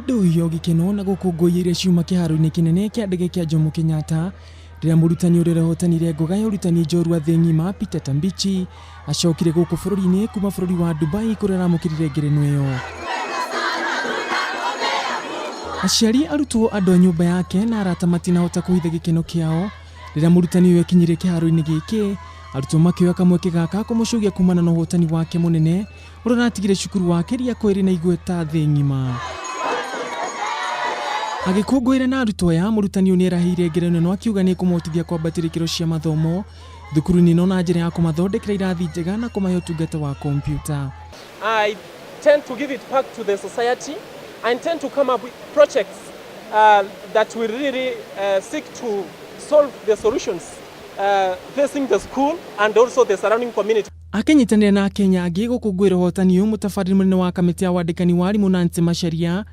nduhio gikeno na gukungũĩire ciuma kĩharo-inĩ kinene kĩa ndege kĩa Jomo Kenyatta rĩrĩa mũrutani ũrĩa ũhotanire ngoga ya ũrutani njorua thĩ ng'ima Peter Tambichi acokire gũkũ bũrũri-inĩ kuma bũrũri wa Dubai kũrĩa aramũkĩrire ngerenwa ĩyo. Aciari, arutwo, andũ a nyũmba yake na arata matinahota kũhitha gĩkeno kĩao rĩrĩa mũrutani ũyũ akinyire kĩharo-inĩ gĩkĩ, arutwo makĩoya kamweke gaka kũmũcugia kumana na ũhotani wake mũnene ũrĩa ũratigire cukuru wake rĩa kwĩrĩ na igweta thĩ ng'ima. Agĩkũngũĩra na arutwo aya, mũrutani ũyũ nĩerahĩire ngerenwa ĩno akiuga nĩ kũmahotithia kwambatĩria ikĩro cia mathomo thukuru-inĩ ĩno na njĩra ya kũmathondekera irathi njega na kũmahe ũtungata wa kompyuta. I tend to give it back to the society. I intend to come up with projects that will really seek to solve the solutions facing the school and also the surrounding community. Akenyitanĩra na Kenya angĩ gũkũngũĩra ũhotani ũyũ, mũtabarĩri mũnene wa kamĩtĩ ya wandĩkani wa arimũ Nancy Macharia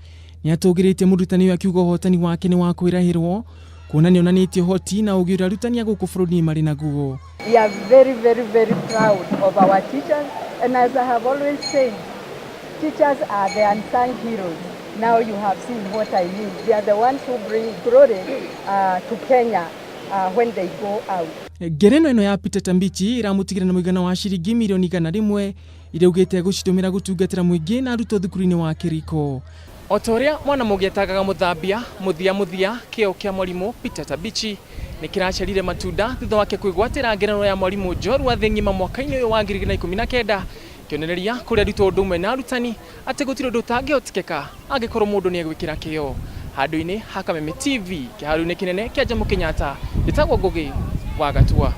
nĩatũgĩrĩte mũrutani ũyũ akiuga ũhotani wake nĩ wa kwĩrahĩrwo, kuona nĩonanĩtie ũhoti na ũgĩ ũrĩa arutani a gũkũ bũrũri-inĩ marĩ naguo. We are very, very, very proud of our teachers, and as I have always said, teachers are the unsung heroes. Now you have seen what I mean. They are the ones who bring glory to Kenya when they go out. Ngerenwa ĩno ya Peter Tambichi ĩramũtigĩra na mũigana wa ciringi mirioni 100 iria augĩte gũcitũmĩra gũtungatĩra mũingĩ na arutwo thukuru-inĩ wa Kĩriko. O ta ũrĩa mwana mũgĩ etagaga mũthambia mũthia kĩo kĩa mwarimũ Peter Tambichi nĩ kĩraciarire matunda thutha wake kwĩgwatĩra ngerenwa ya mwarimũ njorua thĩ ng'ima mwaka-inĩ ũyũ wa 2019, kĩonereria kũrĩ arutwo ũndũ ũmwe na arutani atĩ gũtirĩ ũndũ ũtangĩhotekeka angĩkorwo mũndũ nĩegwĩkĩra kĩo. Handũ-inĩ ha Kameme TV kĩharo-inĩ kĩnene kĩa Jomo Kenyatta, gĩtagwo Ngũgĩ wa Gatua.